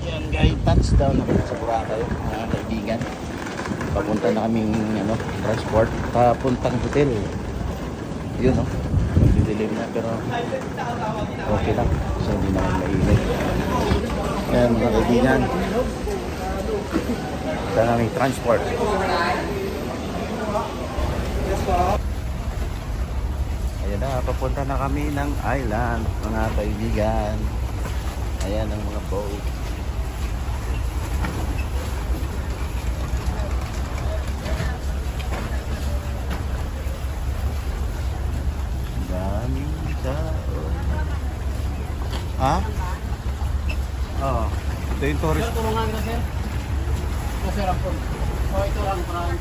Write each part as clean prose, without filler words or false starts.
Yan guys, touchdown na kami sa Boracay, mga kaibigan. Papunta na kaming transport, papuntang hotel. Yun magdidilim na pero okay lang kasi hindi naman mainit. Yan mga kaibigan, ito na may transport. Ayan na, papunta na kami ng island mga kaibigan. Ayan ang mga boat. Daming tao. Ha? Oo. Ito yung tourist. Tulungan na sir. Masarap po. O ito lang parang.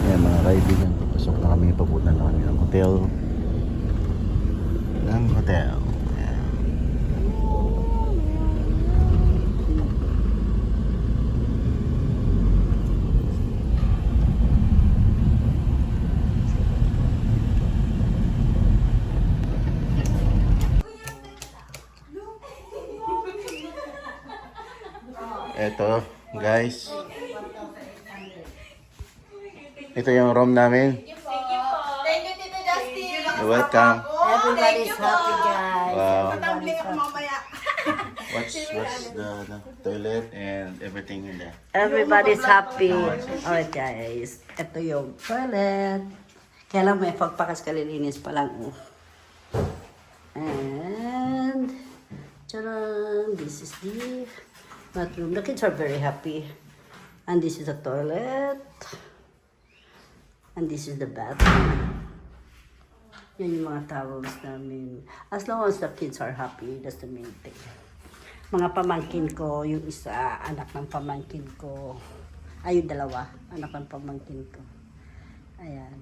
Ayan mga kaibigan, papasok na kami, papunta na kami ng hotel. Ayan. Eto guys, ito yung room namin. Thank you, Tito Justin. You're welcome. Everybody's happy, guys. Wow. Tumbling ako mamaya. What's the toilet and everything in there? Everybody's happy. Alright, guys. Ito yung toilet. Kaya lang may pagpakas kalilinis pa lang. And, tcharan, this is the bathroom. The kids are very happy. And this is the toilet. And this is the bathroom. Yan yung mga towels namin. As long as the kids are happy, that's the main thing. Mga pamangkin ko, yung isa, anak ng pamangkin ko. Ay, yung dalawa, anak ng pamangkin ko. Ayan.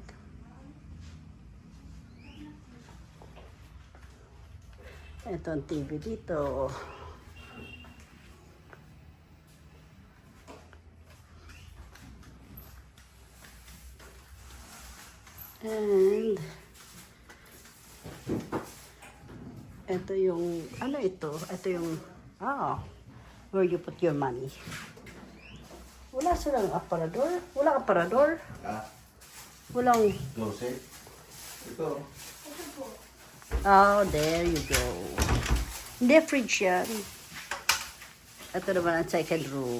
Ito ang TV dito. And ito yung, ano ito? Ito yung, where you put your money. Wala silang aparador? Wala aparador? Walang, Closet. Ito. oh, there you go. Hindi, fridge yan. Ito naman ang second room.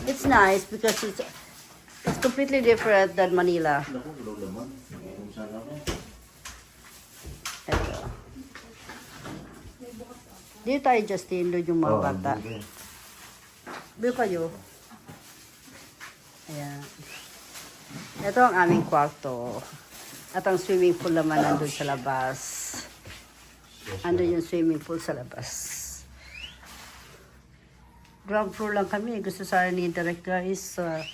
It's nice because it's completely different than Manila. Naku, gulo naman. Kung saan ako. Ito. Dito tayo, Justin, doon yung mga bata. Bill kayo. Ayan. Ito ang aming kwarto. At ang swimming pool naman nandun sa labas. Andun yung swimming pool sa labas. Ground floor lang kami. Gusto sana ni Direct guys sa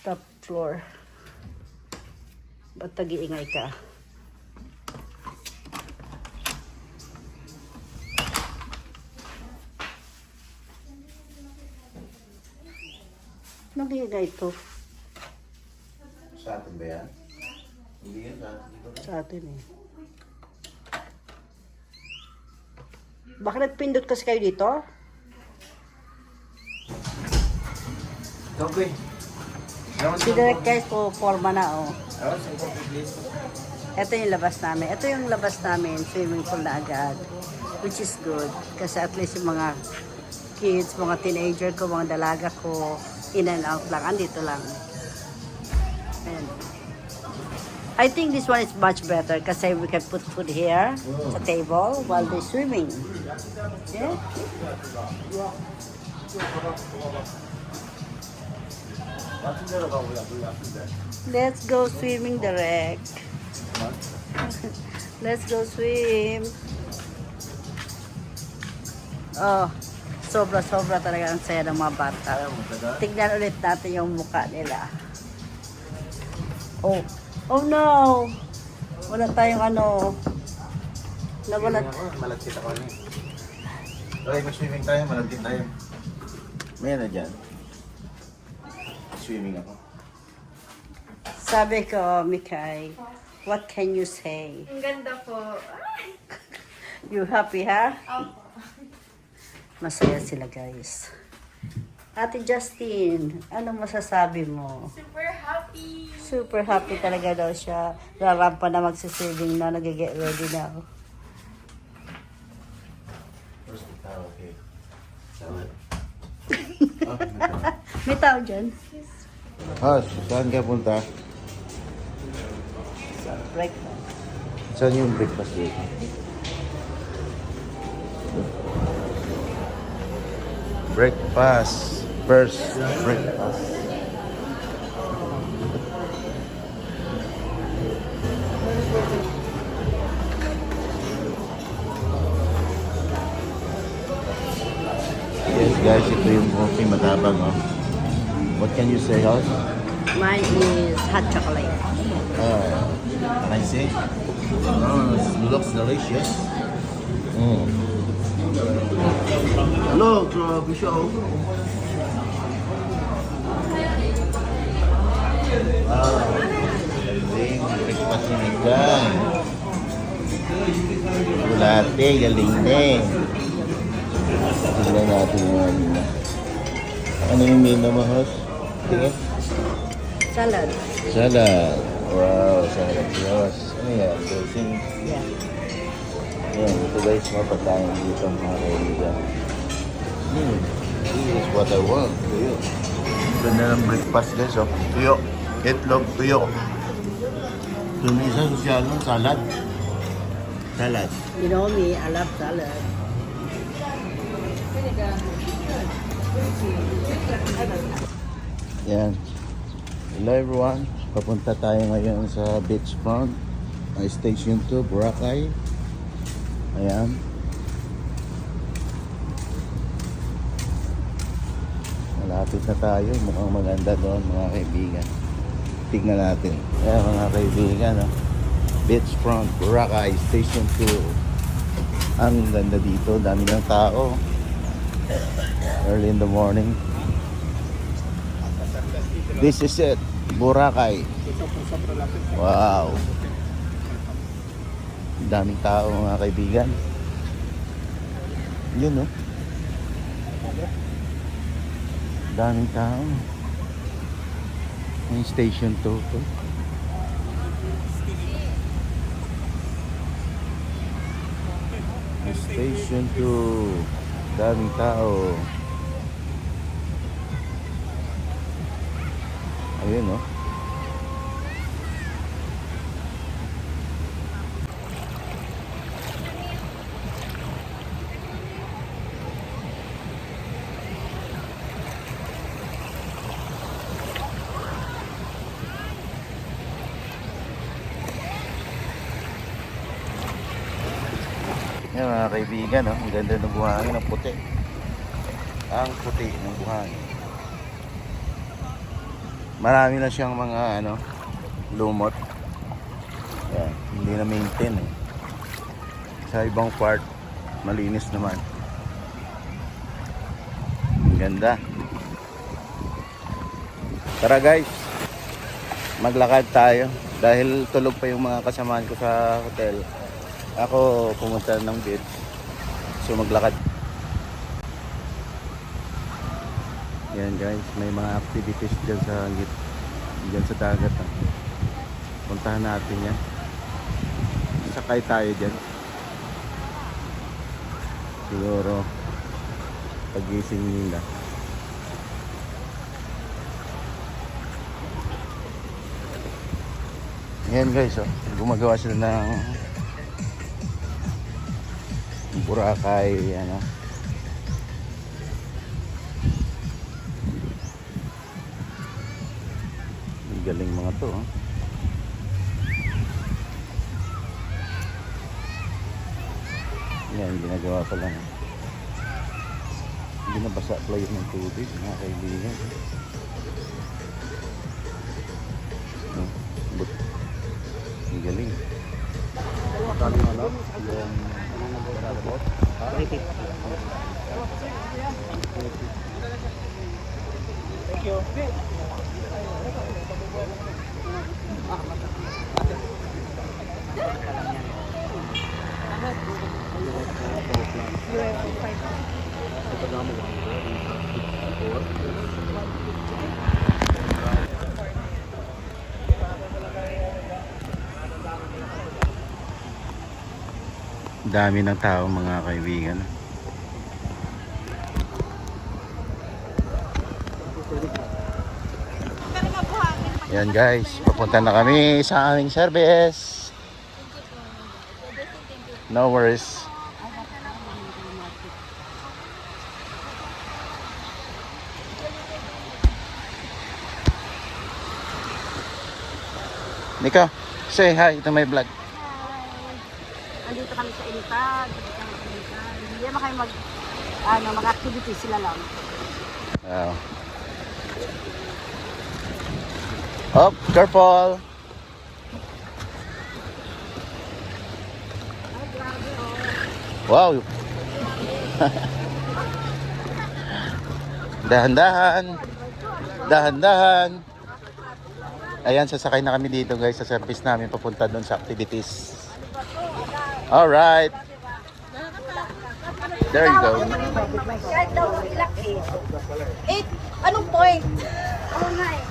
top floor. Ba't tag-iingay ka? Nag-iingay ito. Sa atin ba yan? Hindi yan sa atin. Sa atin eh. Bakit nagpindot kasi kayo dito? Okay. Si Direct guys po, forma na oh. Ito yung labas namin. Ito yung labas namin, swimming pool na agad. Which is good. Kasi at least yung mga kids, mga teenager ko, mga dalaga ko, in and out lang. Andito lang. Ayan. I think this one is much better kasi we can put food here sa table while they're swimming. Yeah? Let's go swimming, Direct. Let's go swim. Oh, sobra-sobra talaga ang saya ng mga bata. Tignan ulit natin yung mukha nila. Oh, oh no! Wala tayong ano. Nawala. Malagkit ako na eh. Okay, mag-swimming tayo, malagkit tayo. May na dyan. Swimming ako. Sabi ko, Mikay, what can you say? Ang ganda po. You happy, ha? Opo. Masaya sila, guys. Ate Justin, ano masasabi mo? Super happy. Super happy talaga daw siya. Rarampa na magsisaving na, nag-get ready na ako. First, okay. Salad. May tao dyan? Saan ka punta? Sa breakfast. Saan yung breakfast dito? Breakfast. First breakfast. Yes guys, ito yung coffee matabang oh. What can you say, House? Mine is hot chocolate. Can I say? Oh, it looks delicious. Hello, grabe siya oh. Galing, breakfast ni Miguel. Bulate, galing din. Tignan natin yung ano yung menu mo, host? Tingin? Salad. Salad. Wow, salad. Yes. Ano yan? Dressing. Yeah. Yan, ito guys, mapatayin dito mga kaibigan. This is what I want. Tuyo. Ganda ng breakfast guys, oh. Tuyo. Itlog, tuyo. Yung isa, sosyal nun, salad. Salad. You know me, I love salad. Yan. Hello everyone. Papunta tayo ngayon sa beachfront. Station 2, Boracay. Ayan. Malapit na tayo. Mukhang maganda doon mga kaibigan. Tignan natin. Ayan mga kaibigan. Oh. Beachfront, Boracay, Station 2. Ang ganda dito. Dami ng tao. Early in the morning. This is it. Boracay. Wow. Daming tao mga kaibigan. Yun, no? Daming tao. Yung station 2 to. Station 2. Daming tao. Ayun, no? Yan mga kaibigan, no? Ang ganda ng buhangin, ang puti. Ang puti ng buhangin. Marami na siyang mga lumot. Yan, hindi na maintain eh. Sa ibang part, malinis naman. Ang ganda. Tara guys, maglakad tayo. Dahil tulog pa yung mga kasamahan ko sa hotel. Ako pumunta ng beach. So maglakad. Yan guys, may mga activities dyan sa dagat. Puntahan natin yan. Sakay tayo dyan. Siguro pagising nila. Yan guys, oh. Gumagawa sila ng Boracay, galing mga to, oh. Yan, ginagawa pa lang. Hindi na basa play ng tubig, mga kaibigan. Ang galing. Magkano yung Thank you. Dami ng tao mga kaibigan. Yan guys, papunta na kami sa aming service. No worries. Nika, say hi to my vlog. Andito kami sa Ilitag. Hindi naman kayo mag-activity sila lang. Wow. Oh, careful. Wow. Dahan-dahan. Dahan-dahan. Ayan, sasakay na kami dito guys sa service namin papunta doon sa activities. Alright. There you go. Kahit daw ilak eh. 8, anong point? Oo nga eh.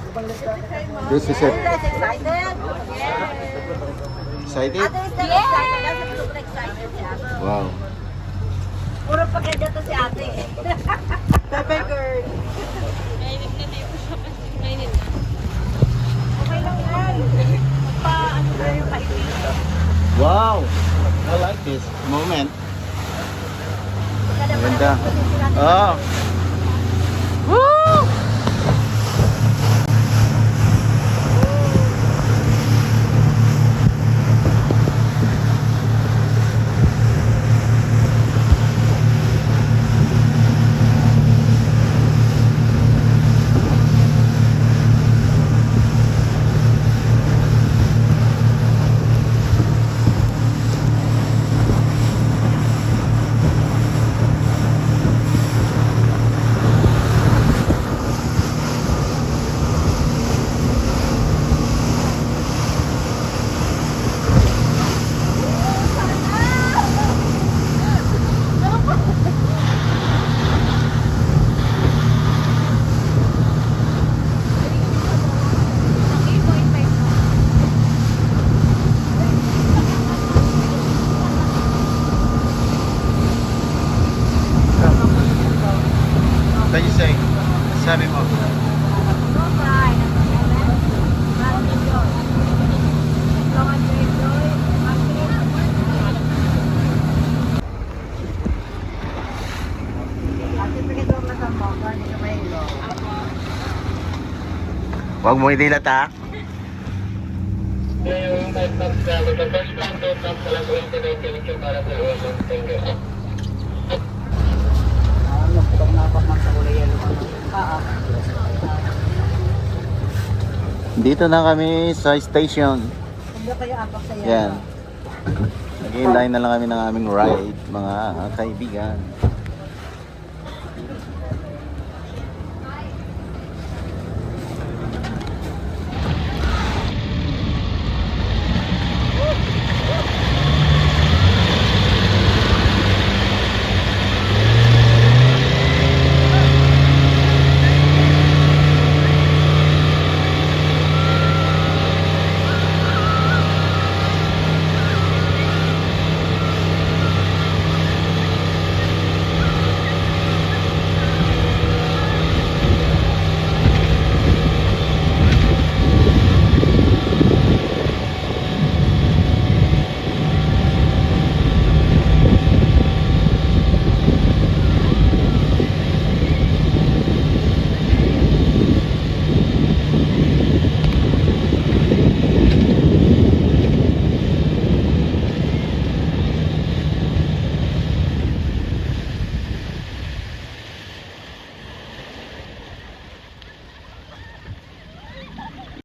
This is it. Guys, excited? Excited? Ate is very excited. Kasi super excited siya. Wow. Puro pagkanda to si ate. Pepe girl. Okay lang yan. Ano na yung kaibigan? Wow. I like this moment. Ganda. Oh. Woo! What you say? Sabi mo. Huwag mo idilat ha. Dito na kami sa station. Hindi kayo apak sa Yan. Nag-i-line na lang kami ng aming ride, mga kaibigan.